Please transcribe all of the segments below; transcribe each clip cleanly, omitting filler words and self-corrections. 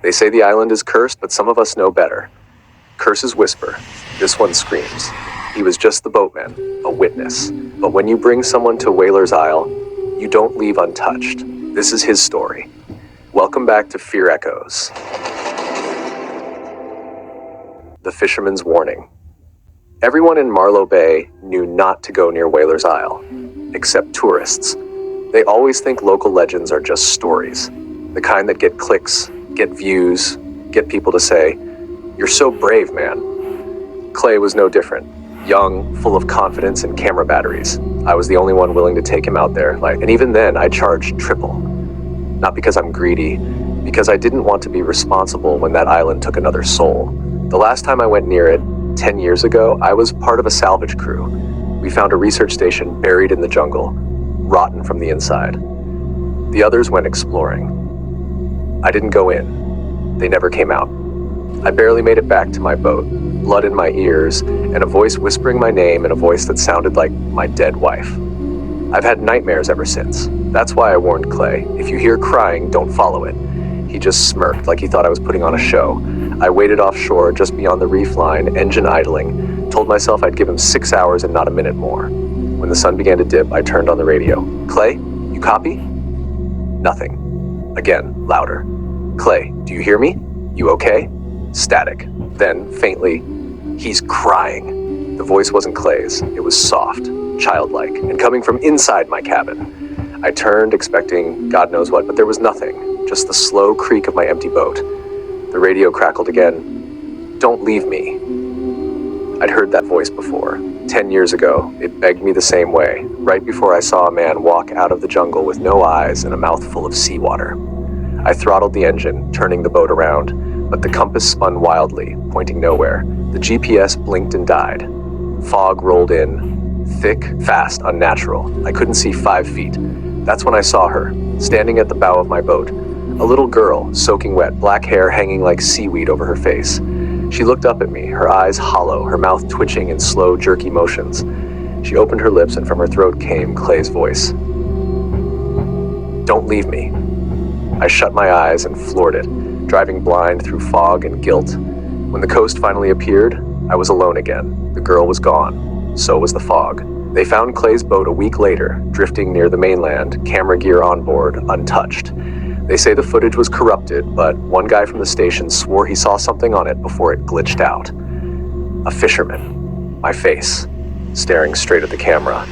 They say the island is cursed, but some of us know better. Curses whisper. This one screams. He was just the boatman, a witness. But when you bring someone to Wailer's Isle, you don't leave untouched. This is his story. Welcome back to Fear Echoes. The Fisherman's Warning. Everyone in Marlow Bay knew not to go near Wailer's Isle, except tourists. They always think local legends are just stories, the kind that get clicks, get views, get people to say, "You're so brave, man." Clay was no different. Young, full of confidence and camera batteries. I was the only one willing to take him out there, and even then I charged triple. Not because I'm greedy, because I didn't want to be responsible when that island took another soul. The last time I went near it, 10 years ago, I was part of a salvage crew. We found a research station buried in the jungle, rotten from the inside. The others went exploring. I didn't go in. They never came out. I barely made it back to my boat, blood in my ears, and a voice whispering my name in a voice that sounded like my dead wife. I've had nightmares ever since. That's why I warned Clay, if you hear crying, don't follow it. He just smirked like he thought I was putting on a show. I waited offshore just beyond the reef line, engine idling, told myself I'd give him 6 hours and not a minute more. When the sun began to dip, I turned on the radio. "Clay, you copy?" Nothing. Again, louder. "Clay, do you hear me? You okay?" Static. Then, faintly, "He's crying." The voice wasn't Clay's. It was soft, childlike, and coming from inside my cabin. I turned, expecting God knows what, but there was nothing, just the slow creak of my empty boat. The radio crackled again. "Don't leave me." I'd heard that voice before. 10 years ago, it begged me the same way, right before I saw a man walk out of the jungle with no eyes and a mouth full of seawater. I throttled the engine, turning the boat around, but the compass spun wildly, pointing nowhere. The GPS blinked and died. Fog rolled in, thick, fast, unnatural. I couldn't see 5 feet. That's when I saw her, standing at the bow of my boat. A little girl, soaking wet, black hair hanging like seaweed over her face. She looked up at me, her eyes hollow, her mouth twitching in slow, jerky motions. She opened her lips and from her throat came Clay's voice. "Don't leave me." I shut my eyes and floored it, driving blind through fog and guilt. When the coast finally appeared, I was alone again. The girl was gone. So was the fog. They found Clay's boat a week later, drifting near the mainland, camera gear on board, untouched. They say the footage was corrupted, but one guy from the station swore he saw something on it before it glitched out. A fisherman. My face, staring straight at the camera,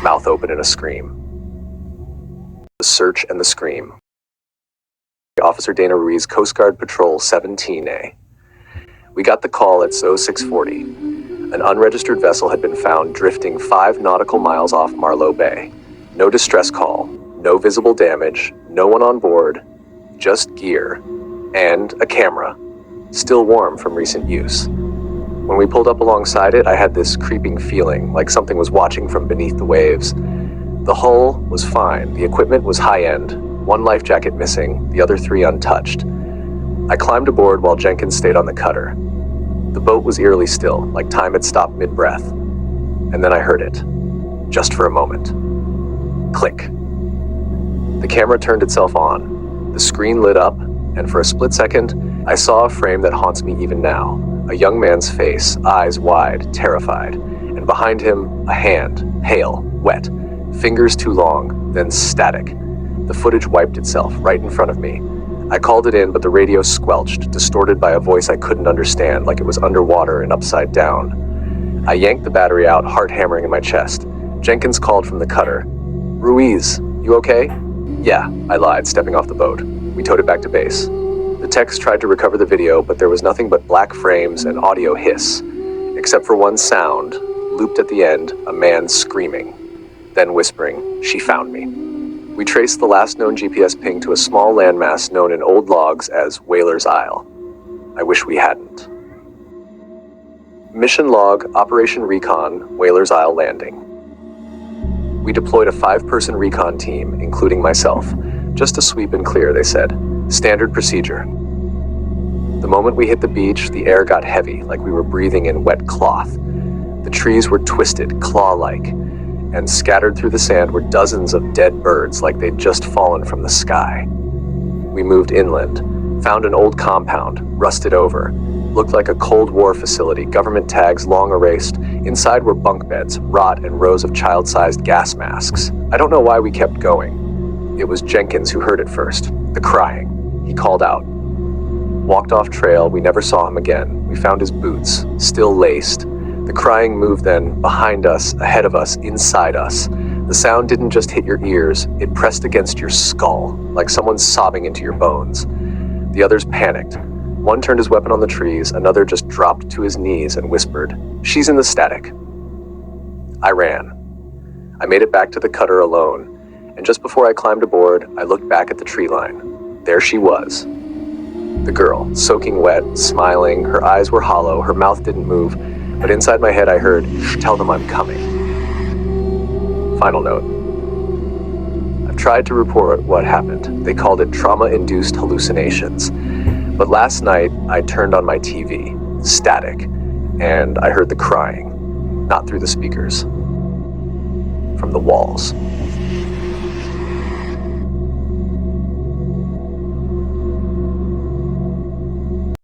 mouth open in a scream. The search and the scream. Officer Dana Ruiz, Coast Guard Patrol 17A. We got the call at 0640. An unregistered vessel had been found drifting 5 nautical miles off Marlow Bay. No distress call, no visible damage, no one on board, just gear, and a camera, still warm from recent use. When we pulled up alongside it, I had this creeping feeling, like something was watching from beneath the waves. The hull was fine, the equipment was high-end, 1 life jacket missing, the other 3 untouched. I climbed aboard while Jenkins stayed on the cutter. The boat was eerily still, like time had stopped mid-breath. And then I heard it, just for a moment. Click. The camera turned itself on. The screen lit up, and for a split second, I saw a frame that haunts me even now. A young man's face, eyes wide, terrified. And behind him, a hand, pale, wet, fingers too long, then static. The footage wiped itself right in front of me. I called it in, but the radio squelched, distorted by a voice I couldn't understand, like it was underwater and upside down. I yanked the battery out, heart hammering in my chest. Jenkins called from the cutter. "Ruiz, you okay?" "Yeah," I lied, stepping off the boat. We towed it back to base. The techs tried to recover the video, but there was nothing but black frames and audio hiss, except for one sound, looped at the end, a man screaming, then whispering, "She found me." We traced the last known GPS ping to a small landmass known in old logs as Wailer's Isle. I wish we hadn't. Mission log, Operation Recon, Wailer's Isle landing. We deployed a 5-person recon team, including myself. Just to sweep and clear, they said. Standard procedure. The moment we hit the beach, the air got heavy, like we were breathing in wet cloth. The trees were twisted, claw-like, and scattered through the sand were dozens of dead birds like they'd just fallen from the sky. We moved inland, Found an old compound, rusted over. Looked like a Cold War facility, government tags long erased. Inside were bunk beds, rot, and rows of child-sized gas masks. I don't know why we kept going. It was Jenkins who heard it first. The crying. He called out. Walked off trail, we never saw him again. We found his boots, still laced. The crying moved then, behind us, ahead of us, inside us. The sound didn't just hit your ears, it pressed against your skull, like someone sobbing into your bones. The others panicked. One turned his weapon on the trees, another just dropped to his knees and whispered, "She's in the static." I ran. I made it back to the cutter alone, and just before I climbed aboard, I looked back at the tree line. There she was. The girl, soaking wet, smiling, her eyes were hollow, her mouth didn't move, but inside my head I heard, "Tell them I'm coming." Final note. I've tried to report what happened. They called it trauma-induced hallucinations. But last night, I turned on my TV, static, and I heard the crying, not through the speakers, from the walls.